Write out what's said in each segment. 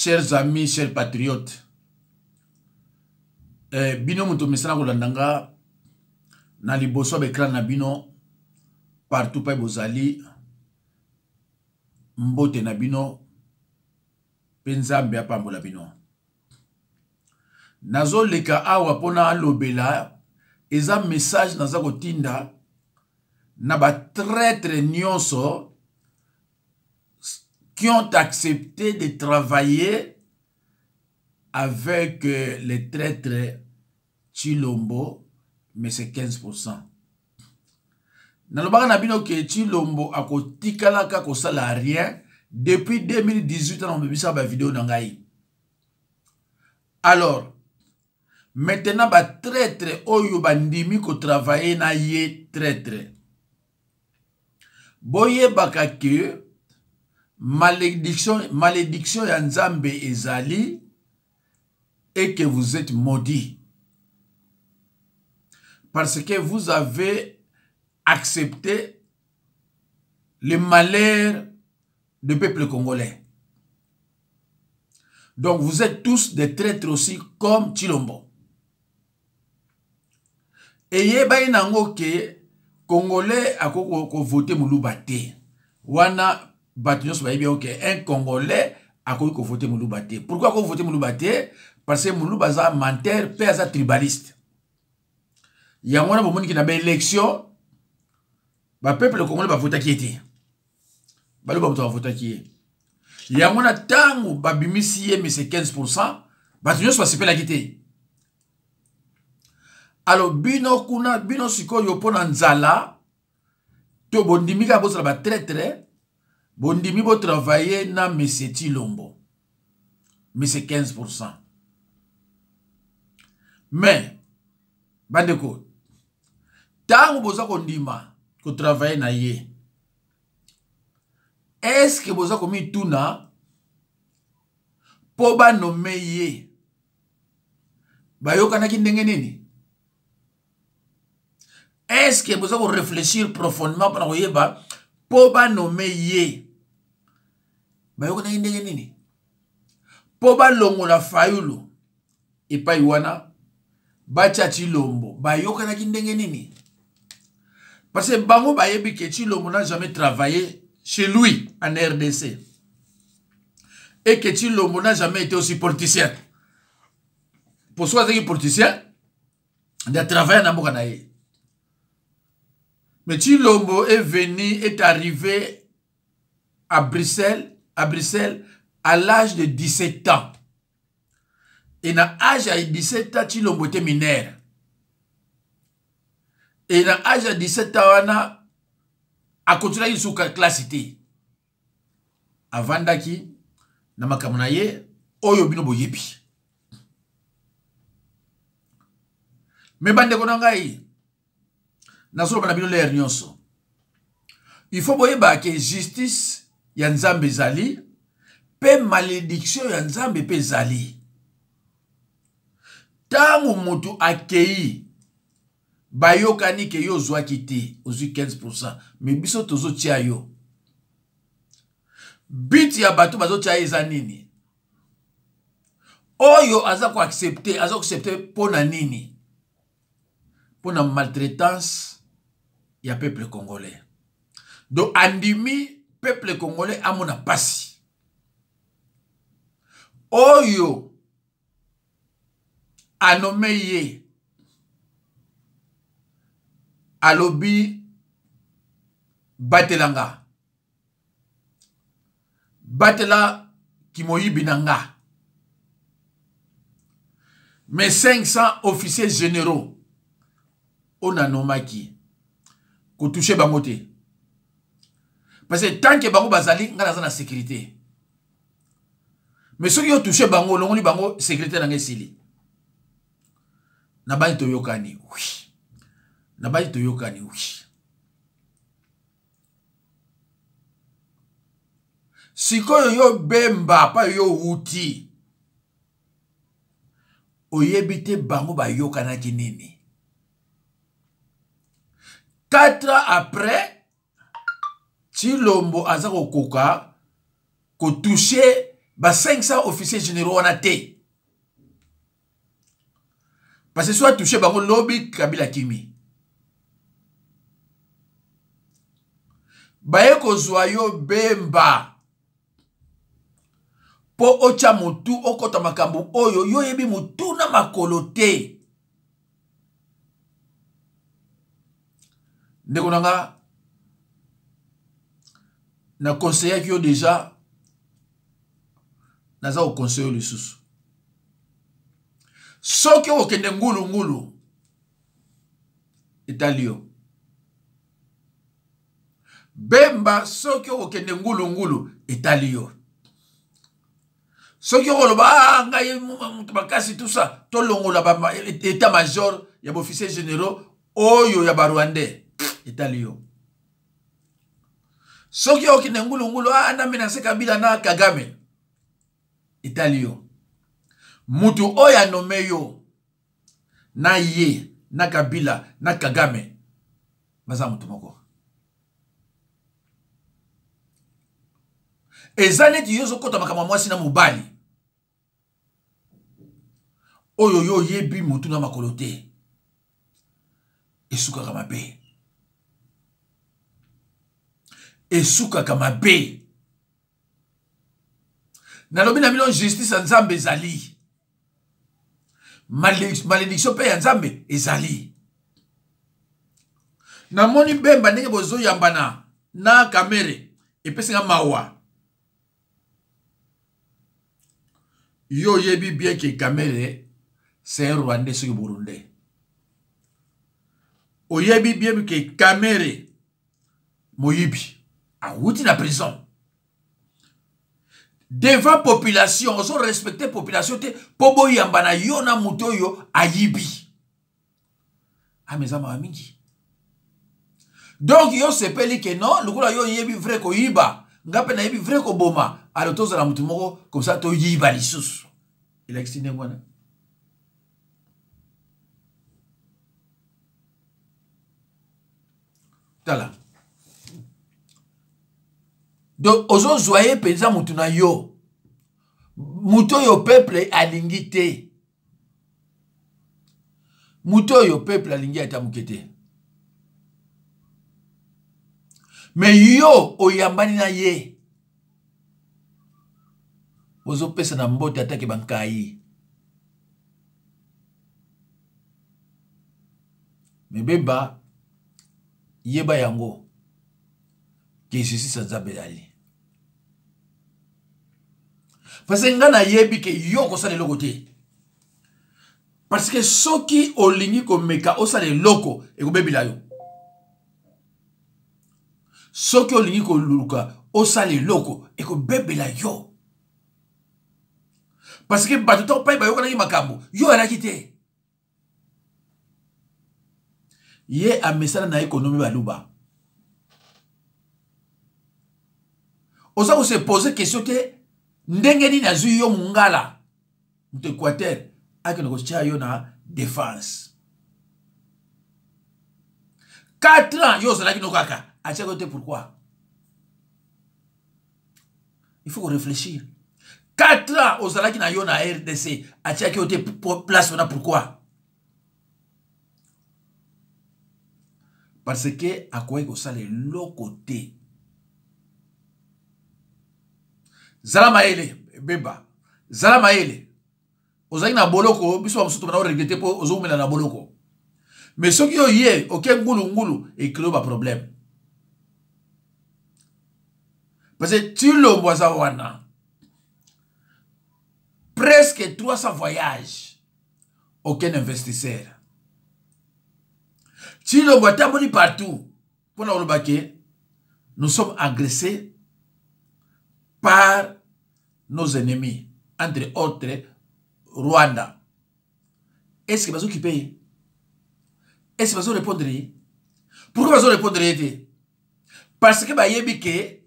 Chers amis, chers patriotes, bino muto mesana kolandanga na liboso bekran na bino partout pa bozali mbote na bino penzambe apambola bino. Nazo leka awa pona lobela eza message naza kotinda na ba traître nyonso qui ont accepté de travailler avec les traîtres Chilombo, mais c'est 15%. Nalobaka na bino ke Chilombo akotikalaka kosala rien depuis 2018 on bebisa ba vidéo na ngai. Alors, maintenant ba traître oyo bandimi ko travailler na ye traître. Boye baka ke malédiction ya Nzambe ezali et que vous êtes maudits parce que vous avez accepté le malheur du peuple congolais. Donc vous êtes tous des traîtres aussi comme Chilombo. Et yeba inango ke Congolais a voté Moulouba te. Wana Batunios va bien que un Congolais a voté Moulouba te. Pourquoi a voté Moulouba te? Parce que Moulouba est un menteur, père est tribaliste. Il y a un moment qui n'a pas élection, le peuple congolais va voter qui était. Le peuple va voter qui est. Il y a un temps où Babimisi mais c'est 15%, Batunios va se faire la quitter. Alors, bino kuna, bino siko yopona nzala, to bondimi ka bosa ba traître, bondimi bo travailler na Monsieur Chilombo. Mais c'est 15%. Mais, bandeko, tant boza kondima, ko travailler na ye, est-ce que boza komi tuna, po ba nomme ye, ba yokana ki ndenge nini? Est-ce que vous allez réfléchir profondément pour que vous ba nommer ye? Ba yoko na ndenge nini? Po ba longo la fayulu et pa iwana ba Chilombo ba yoko na ndenge nini? Parce que bango ba yebi ke Chilombo n'a jamais travaillé chez lui en RDC. Et que Chilombo n'a jamais été aussi politicien. Pour soi c'est politicien de travailler na mboka na ye. Mais Chilombo est venu, est arrivé à Bruxelles à l'âge de 17 ans. Et à l'âge de 17 ans, Chilombo était mineur. Et à l'âge de 17 ans, a continué sous classe. Avant daki, na makamuna ye, oyo bino boyebi. Mais bande konangai, il faut voir que justice ya Nzambe zali pe malédiction ya Nzambe pe zali. Tangu mutu akei bayokani ke yo zwa kiti ozu 15%, mais biso tozo tia yo. Biti ya bato bazo tia eza nini? Oyo aza ko accepter pona nini? Pona maltraitance ya peuple congolais. Donc andimi peuple congolais amona pasi. Oyo anome ye alobi batelanga. Batela kimoyibi nanga. Mais 500 officiers généraux on a nommé qui ko toucher bangote. Parce que tant que bango bazali ngana za sécurité. Mais ceux qui ont touché bango longoli bango sécurité na ngesili. Na bali to yokani oui. Na bali to yokani oui. Sikoyo yo bemba pa yo uti. Oyebite bango ba yokana kinini. 4 ans après, Chilombo aza kokoka ko toucher ba 500 officiers généraux wana te. Parce que soit touché bango lobby Kabila Kimi. Baye kozwa yo bemba. Po ocha mutu okota makambo oyo yo yebi mutu na makolo te. Ndeko nanga na conseiller yo déjà naza au conseiller lisusu. Soki okende ngulu ngulu Italio. Bemba soki okende ngulu ngulu Italio. Soki okoloba ngai makasi tout ça tolongola ba état major ya officier généraux oyo ya Rwandais Italio. Soki okende ngulu ngulu na menase Kabila na Kagame Italio. Mutu oya nome yo na ye na Kabila na Kagame baza mutu moko. Ezaneti yozo kota makama mwasi na mubali oyo yo yebi mutu na makolo te esuka kama be esuka kama be na lobi na bino justice nzambe ezali malédiction pe ya nzambe ezali na moni bemba ndenge bozo yambana na kamere epesinga mawa yo yebi bien que kamere c'est un Rwandais sur Burundi. Oyebi bien que kamere moyibi a outi na prison. Devant population, on respecter population te pobo yambana yo na muto yo ayibi. Ah mes amis amingi. Donc yo sepeli que non, lukula yo yebi vrai ko yiba, ngape na yebi vrai ko boma, alors toza la mutu moko comme ça to yiba lisusu. Il a extendé moi. Tala. Donc, ozo zoye penza mutu na yo. Muto yo peuple alingi te. Muto yo peuple alingi ata mukete. Mais yo oyambani na ye. Ozo pesa na mbote atake bankai. Mais beba yeba yango ke sisi sanza belali. Parce que ngana yebi ke yo ko sale loko te. Parce que soki olingi ko meka o sale loko e ko bebila yo. Soki olingi ko luka o sale loko e ko bebila yo. Parce que batuto pa ba yo kana makambo yo ala kite. Ye a mesala na économie baluba. Osa ko se poser question te ndengeni na zu yo mungala mute Équateur akene ko chia yo na défense 4 ans yo zala kino kaka acha ko te pourquoi il faut réfléchir 4 ans aux zala kina yo na RDC acha ko te place na pourquoi parce que à quoi ko sale l'autre côté Zalama ele beba Zalama ele ozali na boloko biso ba musutu na regretter po ozomela na boloko mais soki yo ye oke ngulu et que ba problème parce que tu l'omboa za wana presque 300 voyages aucun investisseur tu l'omboa tamboli partout pour na olobake nous sommes agressés par nos ennemis, entre autres Rwanda. Est-ce que vous occupez? Est-ce que vous répondrez? Pourquoi vous répondrez? Parce que vous que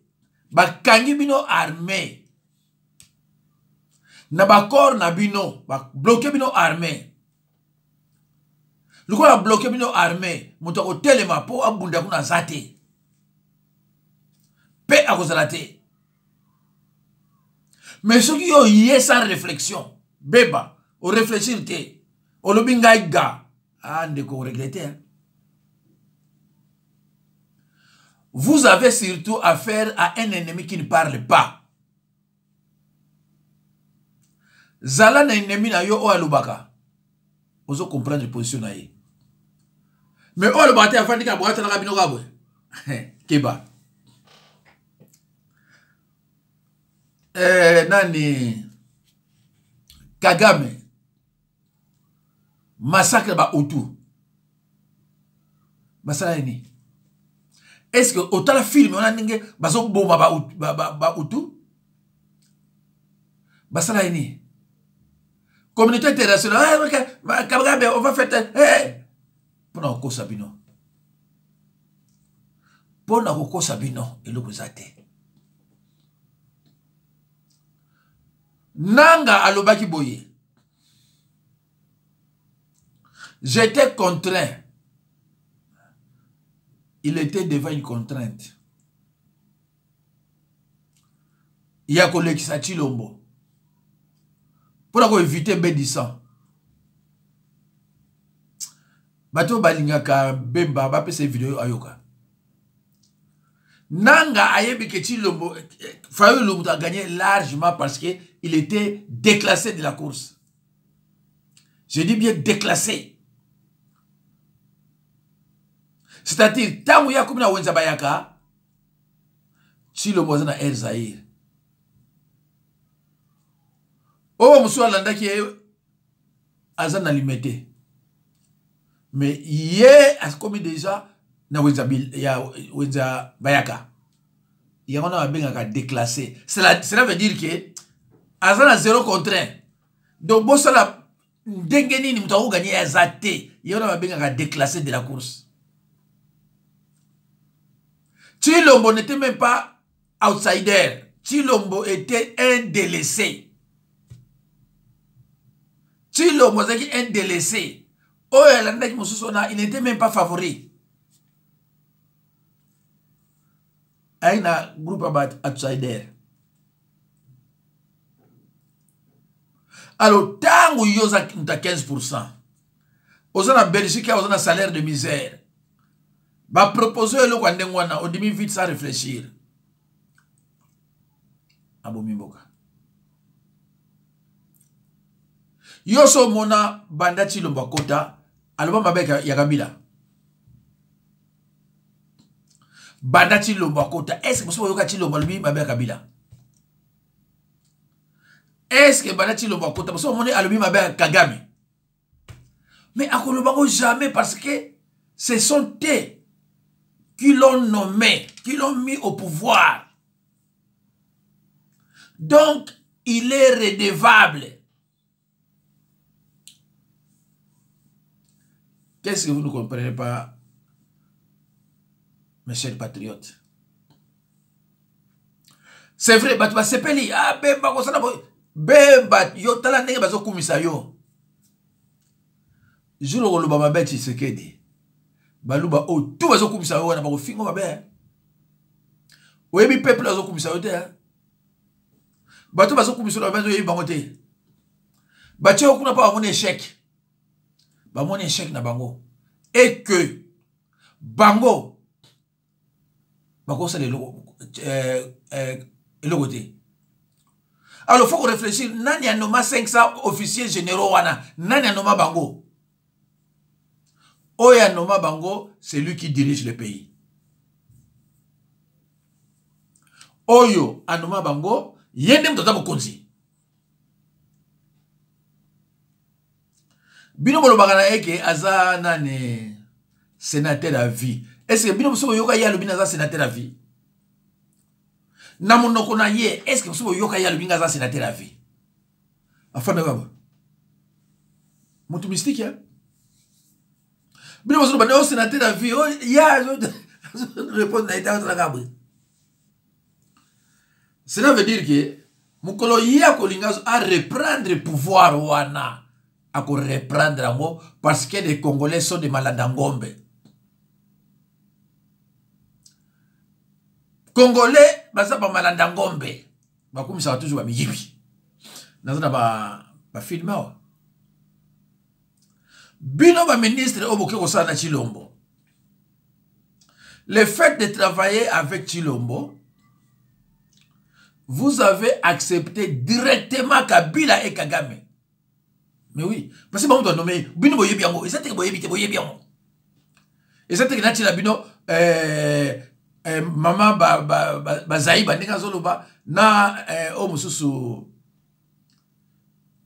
bakangi bino armée. Na bakor na bino, bloqué bino armée. Le quoi a bloqué bino armée, mutako telema po abunda kuna zate. Pe akozalate. Mais ce qui est sans réflexion, beba, au réfléchir, au lobinga ga, ah, ne ko regretter. Vous avez surtout affaire à un ennemi qui ne parle pas. Zala na ennemi na yo o alubaka. Ozo comprendre la position na ye. Mais o alubate afandi ka boata na kabino kabwe. Keba. Nani Kagame massacre ba Hutu. Basala ni. Est-ce que autant la film on a ninge baso bomba ba Hutu? Basala ni. Communauté internationale, Kagame on va faire pona ko sabino. Pona ko sabino eloko zate. Nanga alobaki boye. J'étais contraint. Il était devant une contrainte. Il y a collègue Chilombo. Pour éviter Bédissan. Bato balingaka bemba ba pese vidéo ayoka. Nanga ayebi ke Chilombo Fayulu a gagné largement parce que il était déclassé de la course. Je dis bien déclassé. C'est-à-dire, tant qu'il y a comme na wenza bayaka, Chilombo zana El Zahir. Oh, monsieur Alanda qui est azana limité. Mais hier, comme déjà, na wenza bayaka. Il y a un peu déclassé. Cela veut dire que azana zéro contraint. Donc, bon, ça la dengeni ni mutaou gagné azate. Il y a un peu déclassé de la course. Chilombo n'était même pas outsider. Chilombo était un délaissé. Chilombo était un délaissé. Oh, il n'était même pas favori. Il y a un groupe outsider. Alors, tant que vous avez 15%, vous avez en Belgique, vous avez un salaire de misère. Va proposer le Kwandengwana au demi vite sans réfléchir. Abomimboka. Yoso mona banda Chilombo kota alba mabeka ya Kabila. Banda Chilombo kota est-ce que vous yoka Chilombo albi mabeka Kabila? Est-ce que banda Chilombo kota vous moni albi mabeka Kagame? Mais akolobango jamais parce que ce sont eux qui l'ont nommé, qui l'ont mis au pouvoir. Donc, il est redevable. Qu'est-ce que vous ne comprenez pas, mes chers patriotes? C'est vrai, Batouba Sepeli, ah, Bemba, Bemba, yo, tala nenge bazo kumisa yo. Julo koloba mabe Tshisekedi. Baluba o tout bazo kumisa yo na bako fingo mabe. Oyebi peuple bazo kumisa yo te. Bato bazo kumisa yo bazo yebi bango te. Bache okuna pa bamoni échec. Bamoni échec na bango. Et que bango bako sa le logo te. Alors faut qu'on réfléchisse, nani a nommé 500 officiers généraux wana, nani a nommé bango. Oya Noma Bango, c'est lui qui dirige le pays. Oyo Anoma Bango, yendem tota mokonzi. Bino bolo bagana eke aza nane sénateur à vie. Est-ce que bino muso yoka ya lubina aza sénateur à vie? Na monoko na ye, est-ce que muso yoka ya lubina aza sénateur à vie? Afana baba. Mutu mystique ya. Bino muso bana sénateur à vie, oh ya répondre na ita la gabu. Cela veut dire que mukolo ya kolinga a reprendre le pouvoir wana. À reprendre un mot parce que les Congolais sont des malades en gombe. Congolais, bah ça pas malade en gombe. comme ça toujours ba miyibi nazana ba filmer bino ba ministre oboke ko sana Chilombo. Le fait de travailler avec Chilombo, vous avez accepté directement Kabila et Kagame. Mais oui, parce que bon doit nommer bino boye bien et ça te boye bien. Et ça te na tila bino maman ba zaïba ndeka zoloba na o mususu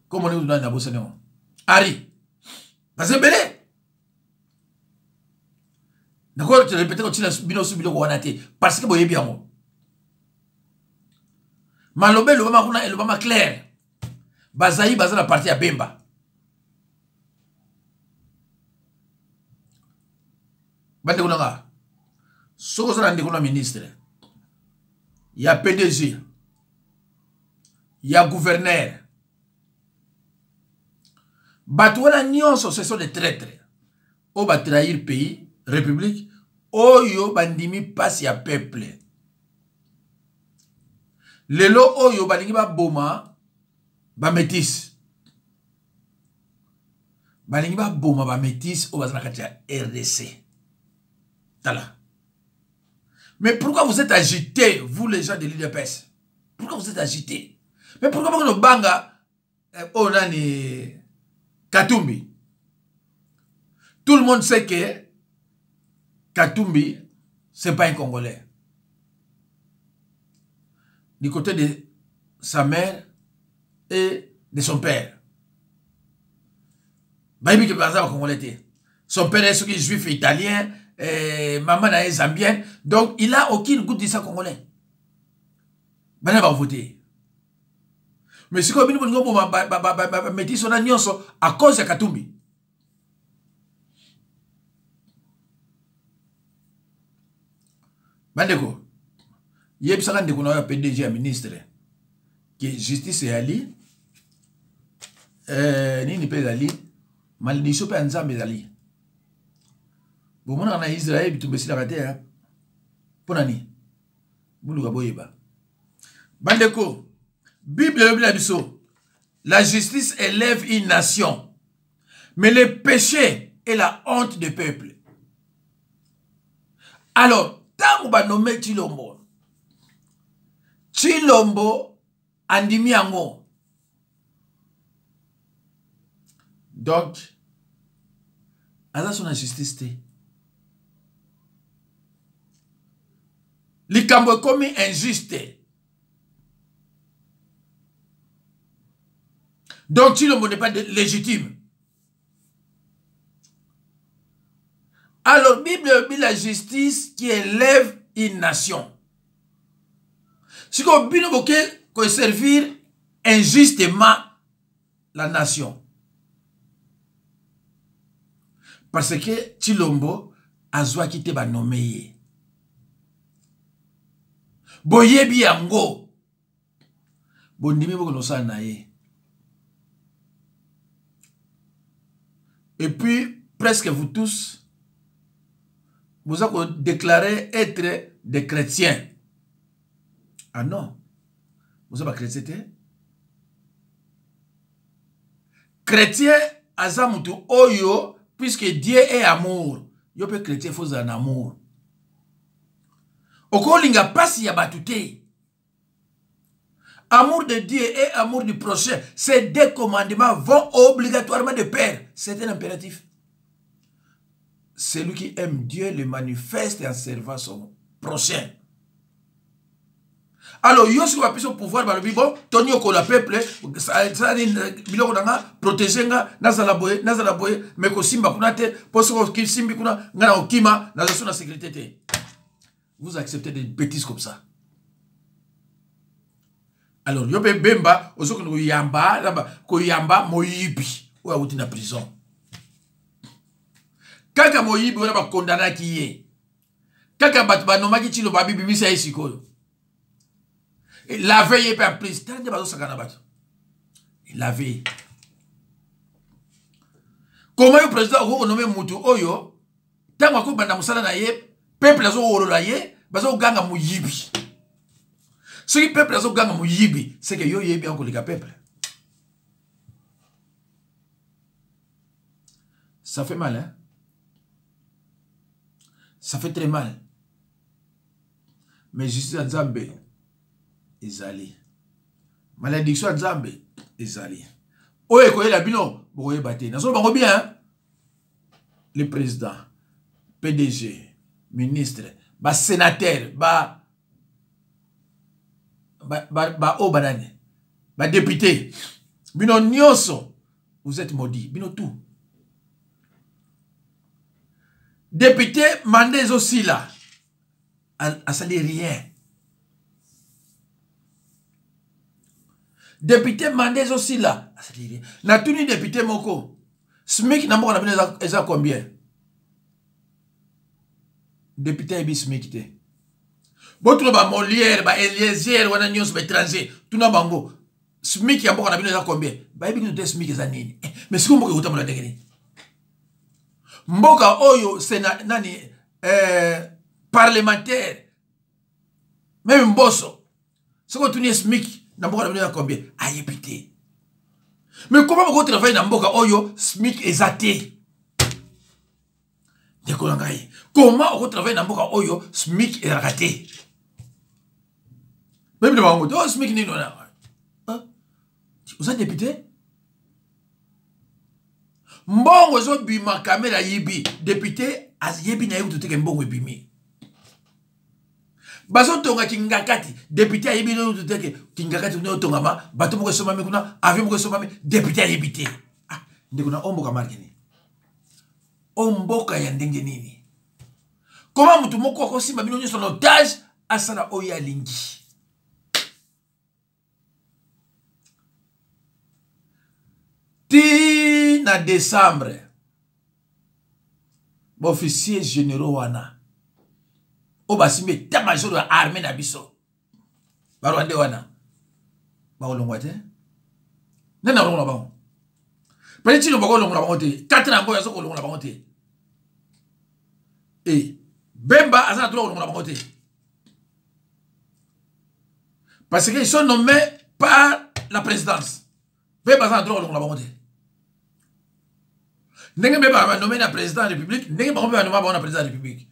comment on dit na bosse non Ari parce que belé d'accord tu répètes quand tu l'as bino su bino wanate parce que boye bien mo malobe le mama kuna le mama clair bazaï baza la partie à Bemba bande kuna nga soko ça ndeko na ministre il y a PDG il y a gouverneur batouana nyonso ce sont des traîtres o ba trahir pays république oyo bandimi passe ya peuple lelo oyo balingi ba boma ba métis balingi ba boma ba métis o bazana kati ya RDC tala. Mais pourquoi vous êtes agités, vous les gens de l'UDPS? Pourquoi vous êtes agités? Mais pourquoi vous êtes banga on a ni Katumbi? Tout le monde sait que Katumbi, c'est pas un Congolais. Du côté de sa mère et de son père. Son père est juif italien, maman est zambienne, donc il a aucun goût de ça congolais. Ben va voter. Mais si comme nous mettons son agneau à cause de Katumbi. Bandeko, il y a un PDG un ministre qui justice et ali, ni pas ali, malédiction pas ensemble ali. Bon, on a Israël, tu me dis la raté, pour nani, boulou boyeba. Bandeko, Bible la justice élève une nation, mais le péché est la honte du peuple. Alors, tant qu'on va nommer Chilombo, Chilombo andimi yango. Donc, à son injustice. Likambo est commis injuste. Donc, Chilombo n'est pas légitime. Alors, Bible dit la justice qui élève une nation. Si vous voulez servir injustement la nation. Parce que Chilombo a zoa quitté ba nommé. Boye biango. Bondimi boko no sa nae. Et puis, presque vous tous, vous avez déclaré être des chrétiens. Ah non. Vous avez chrétien? Chrétien, azamutu oyo, puisque Dieu est amour. Yo peut chrétien, faut un amour. Oko linga pasi ya batute. Amour de Dieu et amour du prochain, ces deux commandements vont obligatoirement de pair. C'est un impératif. Celui qui aime Dieu le manifeste en servant son prochain. Alors, yo si va au pouvoir, bon, Tony Oko la peuple, ça biloko nanga protéger nga nazala boye mais ko simba kuna te poso ko simbi kuna ngana okima na la sécurité te. Vous acceptez des bêtises comme ça. Alors, yo be bemba ozoko no yamba ko yamba moyibi ou a na prison. Kaka moyibi ona ba condamné ki ye. Kaka bat ba no maki chilo ba bibi bisa isiko. La veille est pas prise. La veille. Comment le président a nommé Moutou Oyo, tant que Banda Moussala na ye, peuple a zo la ye, bazo ganga mouyibi. Ce qui peuple azo ganga muyibi, c'est que yo yebi encore les peuple. Ça fait mal, hein? Ça fait très mal. Mais justice à Nzambe, ezali. Malédiction à Nzambe, ezali. Oye koye la bino, boye bate. Nazo bango bien, hein? Le président, PDG, ministre, ba sénateur, ba banane, ba député, bino nyonso, vous êtes maudits, bino tout. Député, mandez aussi là, à salir rien. Député, mandez aussi là, à salir rien. Na tout ni député moko, SMIC n'a pas besoin combien? Député ebi SMIC te. Botro ba Molière, ba Eliezer, wana nyos ba étranger, tout na bango. SMIC ya mboka na bino za combien? Ba ebi nous SMIC za nini? Mais si mboka kuta mala ndengeni. Mboka oyo sénat nani parlementaire. Même mboso. Soko tu ni SMIC na mboka na bino za combien? Ayebité. Mais comment vous travaillez dans mboka oyo SMIC ezate? Comment vous travaillez dans mboka oyo SMIC ezate? Même de bango, oh SMIC ni nona. Vous êtes député? Mbongo zo bima kamera yibi député as yebi na yebi tuteke mbongo bimi. Bazo tonga kingakati député yebi no tuteke kingakati no tonga ma bato moko soma me kuna avion moko soma me député yebi te. Ah ndeko na omboka markeni. Omboka ya ndenge nini? Comment mutu moko ko simba bino nyoso otage asala oya lingi. Ti na décembre, officier généraux wana, obasime état-major de l'armée na biso, barwande wana, baolongwate, nena olongwa bango. Peut-être no baolongwa bango te, 4 ans yaso olongwa bango te. Et Bemba azana trop olongwa bango te. Parce qu'ils sont nommés par la présidence. Bemba azana trop olongwa bango te. N'est-ce pas nommé le président de la République, n'est-ce pas nommé le président de la République.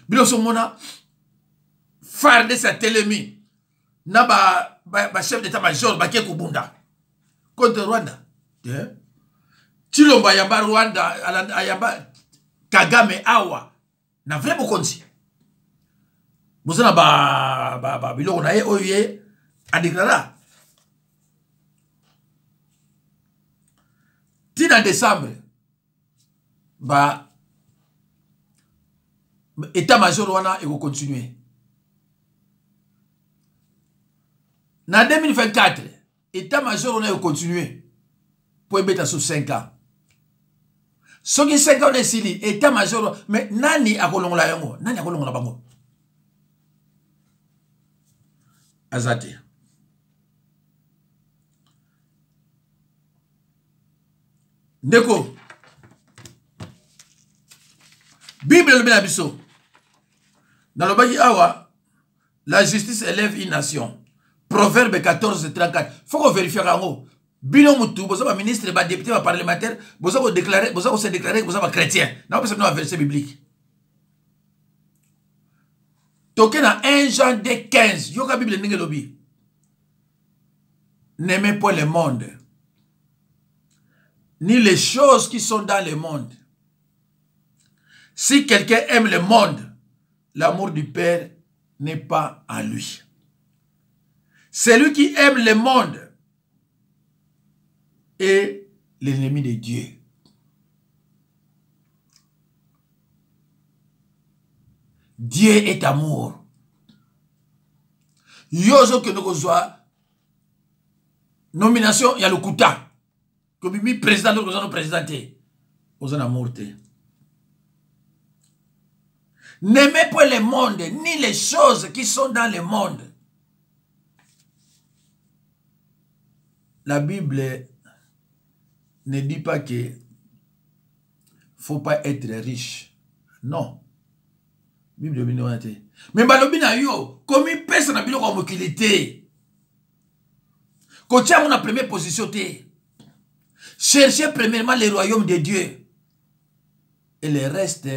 Bilo somona phare de sa télémie na ba chef d'état-major ba ke kubunda contre Rwanda. Chilomba yamba Rwanda ayamba Kagame awa na vrai bokonzi. Bozana ba bilo na ye oye a déclaré. Si en décembre, état-major wana et vous continuez. En 2024, état-major wana et vous continuez. Pour mettre sur 5 ans. Ce qui 5 ans est ici, état-major, mais nani a kolongo la yango, nani a kolongo la bango. Azate. Ndeko Bible le benabiso dans le bagi awa la justice élève une nation. Proverbe 14:34. Faut qu'on vérifie rango. Bino mutu boza ba ministre ba député ba parlementaire boza ko déclarer boza ko se déclarer boza ba chrétien. Na pas no verset biblique. Toke na 1 Jean 2:15. Yoka Bible ndenge lobi. N'aimez pas le monde, ni les choses qui sont dans le monde. Si quelqu'un aime le monde, l'amour du Père n'est pas en lui. Celui qui aime le monde est l'ennemi de Dieu. Dieu est amour. Yozo que nous soit nomination, il y a le Kouta. Comme mi président, nous allons présenter. Aux amour. N'aimez pas le monde, ni les choses qui sont dans le monde. La Bible ne dit pas que faut pas être riche. Non. Bible bino wana te. Mais balobi na yo, komi pesa na biloko ya mokili te. Kotia na première position te. Cherchez premièrement le royaume de Dieu. Et le reste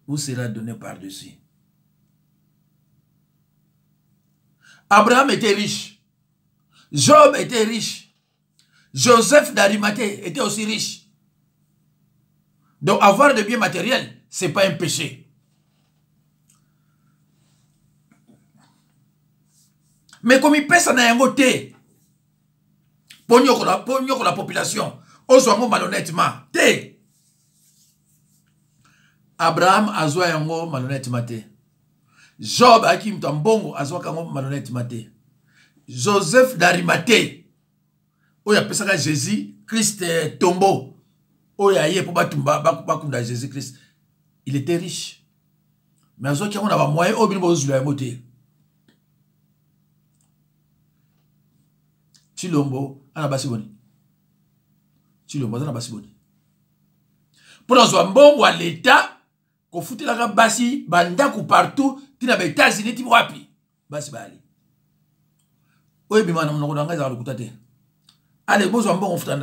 vous sera donné par-dessus. Abraham était riche. Job était riche. Joseph d'Arimathée était aussi riche. Donc avoir des biens matériels, ce n'est pas un péché. Mais comme il pèse en un côté, pour la population, on soit malhonnêtement. Abraham a joué un mot malhonnêtement. Job a qui m'tambongo a joué un mot malhonnêtement. Joseph d'Arimathée, où il y a Jésus, Christ tombeau, où il y a pour battre Jésus Christ. Il était riche. Mais à ce qui on a moyen, au minimum, je l'ai moté. Chilombo, ana basiboni. Chilombo, ana basiboni. Pour nous avoir bon à l'État, qu'on foute la basi, bandaku partout, tu n'as pas États-Unis, tu m'as appris. Basi bali. Oui, mais moi, on a un peu de allez, bon, on fout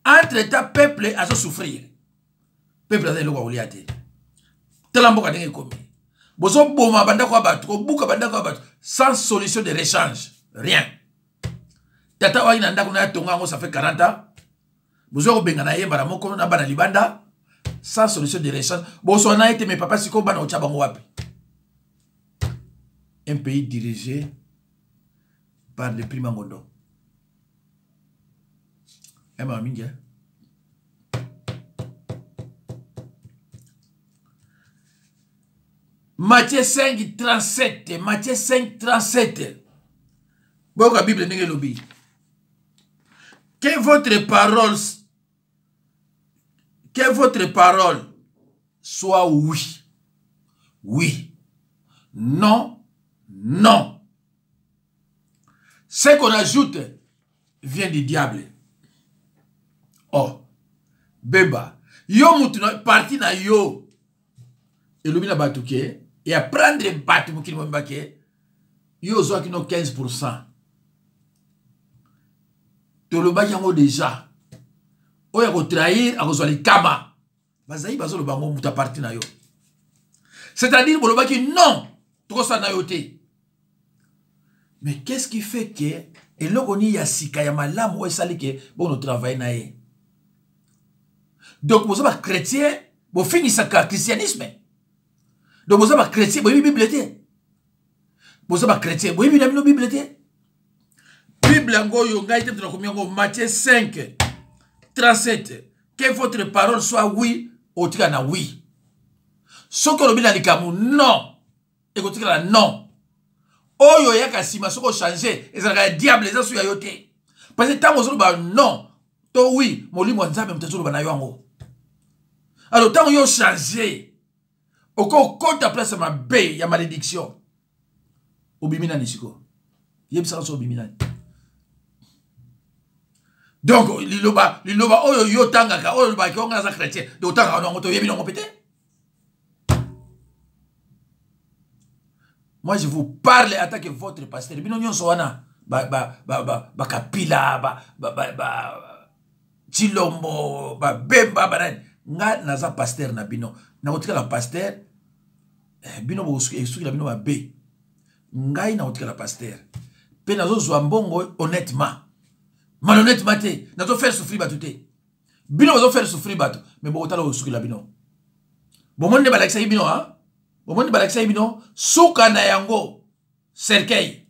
entre-temps, peuple a souffrir. Peuple a le roi liate. Telambo a été commis. Bozo boma bandaku abattu, buka bandaku abattu, sans solution de rechange. Rien. Tata wa ina ndako na tonga ngo ça fait 40 ans. Bozo benga na yemba na moko na bana libanda sans solution de rechange. Bozo na été mes papas siko bana ocha bango wapi. Un pays dirigé par le prix Mangondo. Emma Minga. Matthieu 5, 37. Matthieu 5, 37. Bon, la Bible n'est pas que votre parole soit oui. Oui. Non. Non. Ce qu'on ajoute vient du diable. Oh. Beba. Yo mutuna parti na yo. Et l'obina batouke. Et à prendre un bateau qui m'a baqué. Yo zo qui no 15%. Toloba yango déjà. Oya ko trahir a ko zoli kama. Bazayi bazo lo bango muta parti na yo. C'est-à-dire boloba ki non, to sa na yo te. Mais qu'est-ce qui fait que et logoni ya sika ya malamu o sali ke bon no travail na ye. Donc vous êtes chrétien, vous finissez le christianisme. Donc vous êtes chrétien, vous avez Bible. Vous êtes chrétien, vous avez la Bible. Bible Matthieu 5, 37. Que votre parole soit oui, ou tika oui. Ce que l'objet n'a non. Et que tika non. Oyo yaka sima soko changer. Et ça va diable les asu yayote. Parce que tant que vous non. To oui, moli mo nzambe mtezo ba na yango. Alors tant yo changer. Oko kota place ma bé ya malédiction. Obimina nisiko. Yebisa so obimina. Donc, liloba, oyo yo tangaka, oyo ba ki onga za chrétien, do tanga no ngoto yebi no ngopete. Moi je vous parle attaque votre pasteur. Bino nyonso wana ba kapila chilombo ba bemba banani nga naza pasteur na bino. Na kotika la pasteur bino bo suki la bino ba be. Ngai na kotika la pasteur. Pe nazo zwa mbongo honnêtement. Malhonnêtement, nous allons faire souffrir bateau. Bino nous allons faire souffrir bateau. Mais bon, on va la bino. Bon, on ne balak sa bino, hein? Bon, on ne balak sa bino. Souka na yango. Cercueil.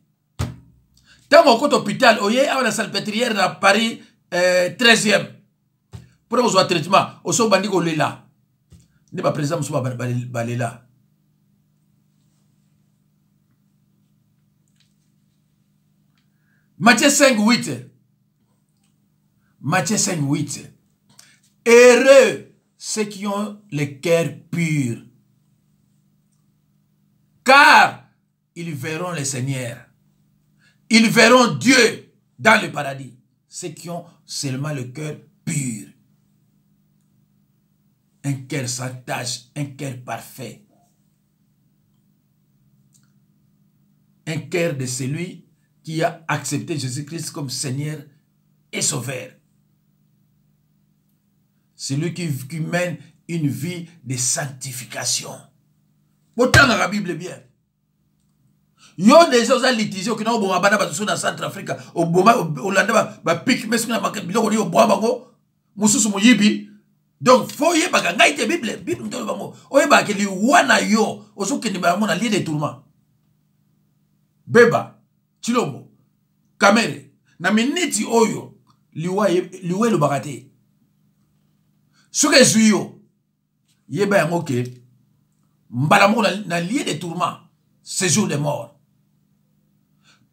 Tant qu'on compte hôpital, oye, à la salpêtrière à Paris 13e. Pour nous avoir traitement, au so bandi ko lela. Ne pas président musuba balela. Matthieu 5, 8. Matthieu 5, 8. Heureux ceux qui ont le cœur pur, car ils verront le Seigneur. Ils verront Dieu dans le paradis. Ceux qui ont seulement le cœur pur. Un cœur sans tache, un cœur parfait. cœur de celui qui a accepté Jésus-Christ comme Seigneur et Sauveur. Celui qui mène une vie de sanctification. Autant dans la Bible bien. Yo déjà aux litigés qui n'ont pas bana bateau dans Centrafrique au Boma au Landa ba pique mais sur la marque biloko au bois bango mususu muyibi donc faut y ba ngai te Bible ntolo bango o ba ke li wana yo ozo ke ni ba mona lié des tourments beba chilombo kamere na miniti oyo liwe lo bakate soke zuyo yeba yango ke mbala mo na lié des tourments séjour de mort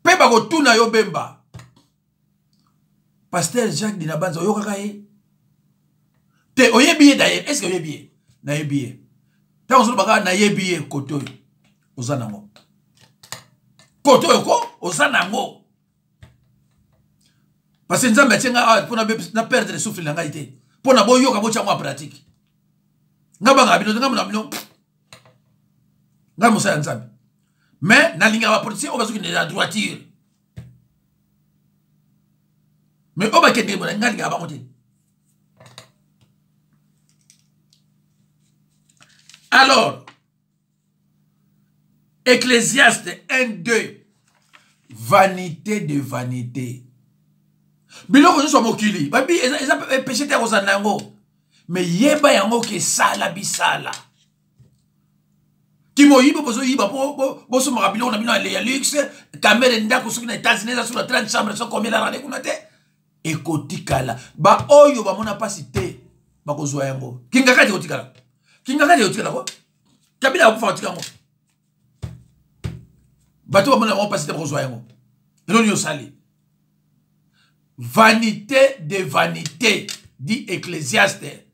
peba ko tuna yo bemba pasteur Jacques Dinabanza yo kakaye te oyebiye d'ailleurs est-ce que oyebiye na yebiye ta on baka na yebiye koto ozanango koto ko ozanango parce que nzambe tsenga pour na perdre le souffle na ngaité pour na boyo ka bocha en pratique ngaba ngabino ngaba ngabino ngaba musa nzambe mais na linga va politicien on va soutenir la droiture mais on va que des gens qui va monter alors Ecclésiaste 1:2 vanité de vanité biloko so mokili babi eza péché te kozanango mais yeba yango ke sala bisala Timo yibo bozo yiba boso makabilo na bino ya luxe caméra ndako soki na États-Unis sur la 30 chambres so combien la rane kuna te ekotikala ba oyo ba mona pasi te ba kozwa yango kinga kati otikala ko kabila ko fa otikango bato ba mona mo pasi te ba kozwa yango elo ni osali vanité de vanité dit Ecclésiaste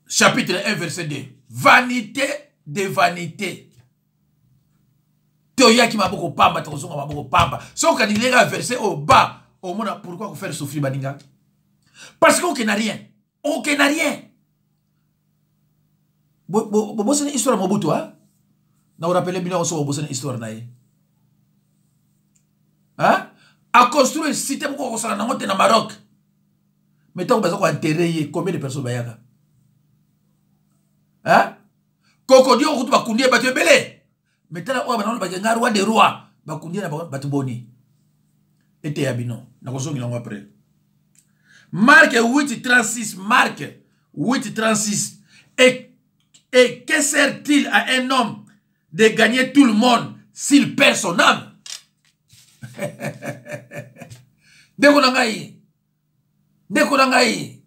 chapitre 1, verset 2. Vanité de vanité. Théoria qui m'a beaucoup pamba, théoria m'a beaucoup pamba. Sauf quand il est là, verset au bas, au monde, pourquoi vous faire souffrir, Baninga? Parce qu'on n'a rien. On n'a rien. C'est une histoire, Mobutu, hein? Nous rappelez bien, on s'en une histoire, hein? À construire un système qu'on s'en a dans Maroc. Mais tant qu'on va enterrer, combien de personnes va hein? Kokodio kutu bakundie batu ebele. Metala oba na bakenga roi de roi. Bakundie na batu boni. Ete ya bino. Na kozongi lango après. Marc 8:36. Marc 8:36. Et que sert-il à un homme de gagner tout le monde s'il perd son âme? Ndeko na ngai.